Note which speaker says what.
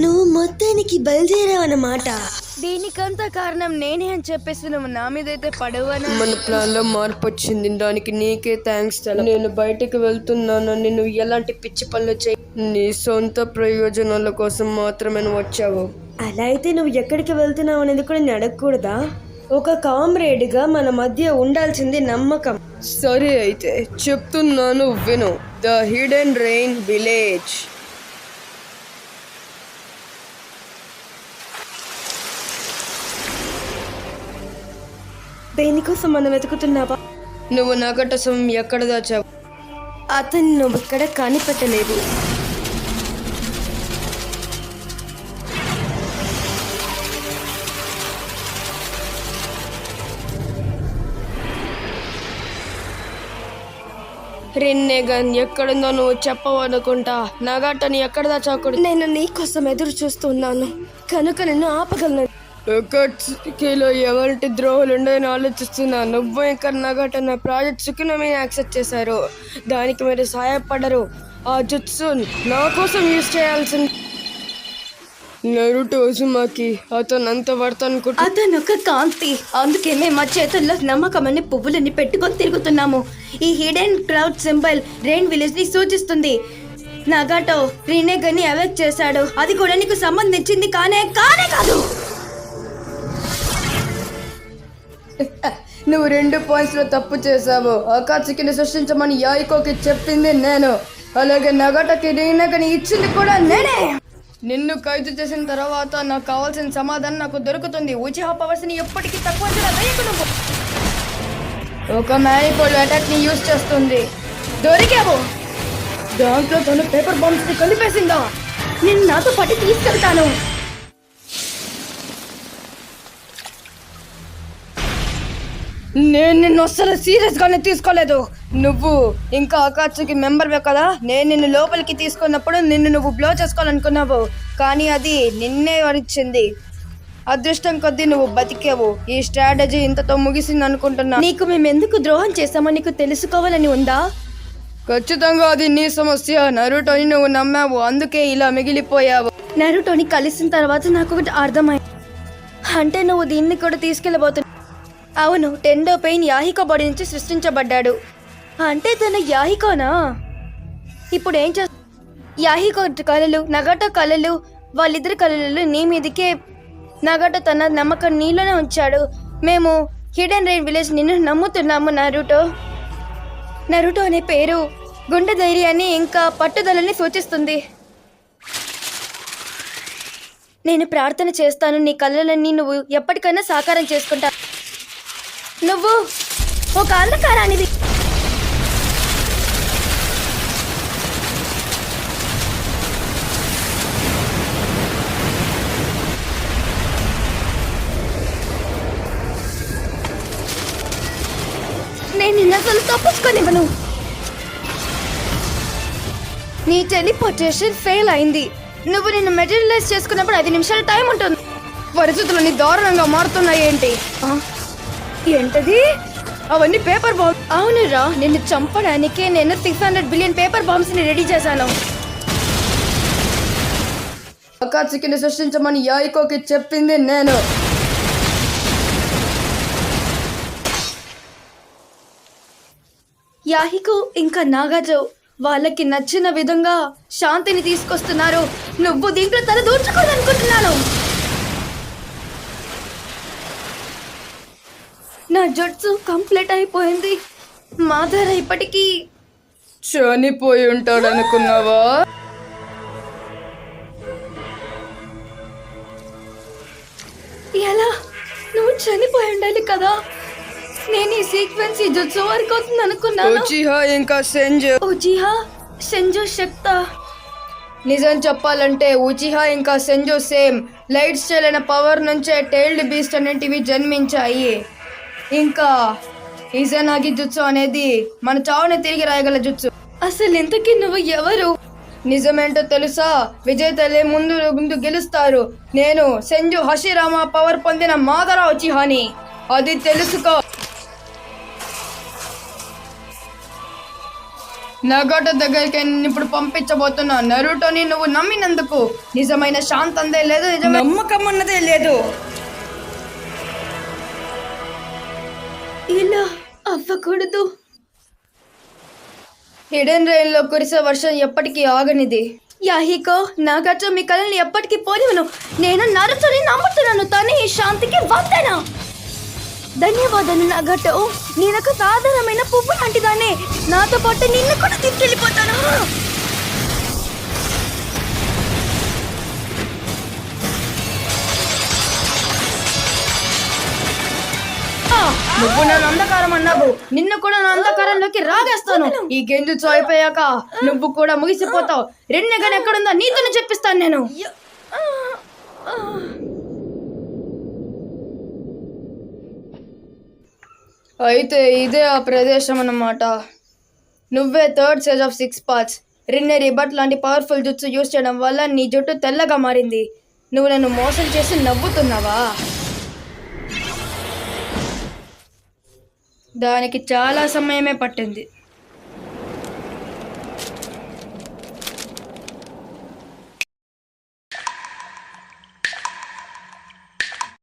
Speaker 1: నువ్వు మొత్తానికి బయలుదేరావన్నమాట.
Speaker 2: దీనికంతా కారణం నేనే అని చెప్పేసి నువ్వు నా మీద అయితే పడవను.
Speaker 3: మన ప్లాన్ లో మార్పు వచ్చింది, దానికి నీకే థ్యాంక్స్. నేను బయటికి వెళ్తున్నాను, నువ్వు ఎలాంటి పిచ్చి పనులు చేయి, నీ సొంత ప్రయోజనాల కోసం మాత్రమే నువ్వు వచ్చావు.
Speaker 1: అలా అయితే నువ్వు ఎక్కడికి వెళ్తున్నావు అనేది కూడా నేను అడగకూడదా? ఒక కామ్రేడ్గా మన మధ్య ఉండాల్సింది నమ్మకం.
Speaker 3: సరే అయితే చెప్తున్నాను విను. The hidden rain village.
Speaker 1: దేనికోసం మనం వెతుకుతున్నావా?
Speaker 3: నువ్వు నగటసం ఎక్కడ దాచావు?
Speaker 1: అతన్ని నువ్వు ఇక్కడ కనిపెట్టలేదు.
Speaker 3: రిన్నెగన్ ఎక్కడుందో నువ్వు చెప్పవనుకుంటా. నగటని ఎక్కడ దాచావు?
Speaker 1: నేను నీకోసం ఎదురు చూస్తున్నాను కనుక నిన్ను ఆపగలను.
Speaker 3: లో ఎవరి ద్రోహులు ఉండని ఆలోచిస్తున్నా. నువ్వు ఇంకా నగట ప్రాజెక్ట్ సుఖనమే యాక్సెప్ట్ చేశారు, దానికి మీరు సహాయపడరు. ఆ జుట్సు నా కోసం యూజ్ చేయాల్సింది. నరుటో ఉజుమాకి అతను అంత వర్తనుకుంటా.
Speaker 2: అతను ఒక కాంతి, అందుకే మేము మా చేతుల్లో నమ్మకమని పువ్వులని పెట్టుకొని తిరుగుతున్నాము. ఈ hidden cloud symbol rain village ని సూచిస్తుంది. నగాటో రినెగన్ ని అవాక్ చేశాడు, అది కూడా నీకు సంబంధించింది కానే కాదు.
Speaker 3: నువ్వు 2 పాయింట్స్ లో తప్పు చేశావు. అకాత్సుకిని సృష్టించమని యాయికోకి చెప్పింది నేను, అలాగే నగటకి రినెగన్ ఇచ్చింది కూడా నేనే. నిన్ను ఖైదు చేసిన తర్వాత నాకు కావాల్సిన సమాధానం నాకు దొరుకుతుంది. ఉచిహా పవర్స్ ని ఎప్పటికీ తక్కువ వేయకు. నువ్వు ఒక మ్యానిపోల్ అటాక్ ని యూజ్ చేస్తుంది. దొరికావు. దాంట్లో తను పేపర్ బాంబ్స్ ని కలిపేసిందా?
Speaker 2: నేను నాతో పాటు తీసుకెళ్తాను.
Speaker 3: నేను నిన్ను అస్సలు సీరియస్ గానే తీసుకోలేదు. నువ్వు ఇంకా అకాత్సుకి మెంబర్వే కదా. నేను నిన్ను లోపలికి తీసుకున్నప్పుడు నిన్ను నువ్వు బ్లో చేసుకోవాలనుకున్నావు, కానీ అది నిన్నే వరించింది. అదృష్టం కొద్దీ నువ్వు బతికావు. ఈ స్ట్రాటజీ ఇంతతో ముగిసింది అనుకుంటున్నా.
Speaker 2: నీకు మేము ఎందుకు ద్రోహం చేశామో నీకు తెలుసుకోవాలని ఉందా?
Speaker 3: ఖచ్చితంగా అది నీ సమస్య. నరుటోని నువ్వు నమ్మావు, అందుకే ఇలా మిగిలిపోయావు.
Speaker 2: నరుటోని కలిసిన తర్వాత నాకు ఒకటి అర్థమైంది. అంటే నువ్వు దీన్ని కూడా తీసుకెళ్ళబోతున్నావు. అవును, టెండో పెయిన్ యాహికో బాడీ నుంచి సృష్టించబడ్డాడు. అంటే తన యాహికోనా? ఇప్పుడు ఏం చేస్తా? యాహికో కళలు, నగటో కళలు, వాళ్ళిద్దరి కళలు నీ మీదకే. నగటో తన నమ్మకం నీలోనే ఉంచాడు. మేము హిడెన్ రెయిన్ విలేజ్ నిన్ను నమ్ముతున్నాము. నరుటో అనే పేరు గుండె ధైర్యాన్ని ఇంకా పట్టుదలని సూచిస్తుంది. నేను ప్రార్థన చేస్తాను, నీ కళలన్నీ నువ్వు ఎప్పటికైనా సాకారం చేసుకుంటా. నువ్వు ఒక అంధకారానిది. నేను నిన్ను అసలు తప్పించుకోనివ్వను. నీ టెలిపోర్టేషన్ ఫెయిల్ అయింది. నువ్వు నిన్ను మెటీరియలైజ్ చేసుకున్నప్పుడు 5 నిమిషాల టైం ఉంటుంది.
Speaker 3: పరిస్థితులు దారుణంగా మారుతున్నాయి. ఏంటి
Speaker 2: ఏంటది?
Speaker 3: అవన్నీ పేపర్ బాంబ్.
Speaker 2: అవునురా, నిన్ను చంపడానికే నేను 600 బిలియన్ పేపర్ బాంబ్స్ ని రెడీ చేశాను.
Speaker 3: అకాత్సుకిని సృష్టించమని యాయికోకి చెప్పింది నేను.
Speaker 2: యాహికో ఇంకా నాగాజో వాళ్ళకి నచ్చిన విధంగా శాంతిని తీసుకొస్తున్నారు. నువ్వు దీంట్లో తల దూర్చుకోవాలనుకుంటున్నాను. నా జట్సు కంప్లీట్ అయిపోయింది. మాధర ఇప్పటికీ
Speaker 3: చనిపోయి ఉంటాడు అనుకున్నావా?
Speaker 2: ఎలా? నువ్వు చనిపోయి ఉండాలి కదా. నేను ఈ సీక్వెన్స్ ఈ జుట్సు వరకు అవుతుంది అనుకున్నాను.
Speaker 3: ఉచిహా ఇంకా సెంజు.
Speaker 2: ఉచిహా సెంజు శక్త.
Speaker 3: నిజం చెప్పాలంటే ఉచిహా ఇంకా సెంజు సేమ్ లైట్ స్టైల్ అయిన పవర్ నుంచే టైల్డ్ బీస్ట్ అనేటివి జన్మించాయి. ఇంకా ఇజనాగి జుట్సు అనేది మన చావుని తిరిగి రాయగల జుట్సు.
Speaker 2: అసలు ఇంతకీ నువ్వు ఎవరు?
Speaker 3: నిజమేంటో తెలుసా? విజేతలే ముందు గెలుస్తారు. నేను సెంజు హషిరామా పవర్ పొందిన మాదరా ఉచిహాని, అది తెలుసుకో. నగోటో దగ్గరికి నేను ఇప్పుడు పంపించబోతున్నా. నరుటోని నువ్వు నమ్మినందుకు నిజమైన శాంతి అందే లేదు, నిజమైన
Speaker 1: నమ్మకం అన్నదే లేదు.
Speaker 2: ఇలా అవ్వకూడదు.
Speaker 3: హిడెన్ రైన్ లో కురిసే వర్షం ఎప్పటికీ ఆగనిది.
Speaker 2: యాహికో, నాగాటో మీ కళని ఎప్పటికీ పోనివను. నేను నరుతోని నమ్ముతున్నాను, తను ఈ శాంతికి వందన. ధన్యవాదాలు నాగాటో. నేనొక సాధారణమైన పువ్వు లాంటిదాన్ని. నాతో పాటు నిన్ను కూడా తీసుకెళ్ళిపోతాను.
Speaker 3: నువ్వు నన్ను అంధకారం అన్నావు, నిన్ను కూడా నా అంధకారంలోకి రాగేస్తాను. ఈ గెంజుచో అయిపోయాక నువ్వు కూడా ముగిసిపోతావు. రెన్నెగన్ ఎక్కడుందో నీతోనే చెప్పిస్తాను నేను. అయితే ఇదే ఆ ప్రదేశం అన్నమాట. నువ్వే థర్డ్ స్టేజ్ ఆఫ్ 6 పార్ట్స్. రిన్నె రిబట్ లాంటి పవర్ఫుల్ జుట్సు యూస్ చేయడం వల్ల నీ జుట్టు తెల్లగా మారింది. నువ్వు నన్ను మోసం చేసి నవ్వుతున్నావా? దానికి చాలా సమయమే పట్టింది.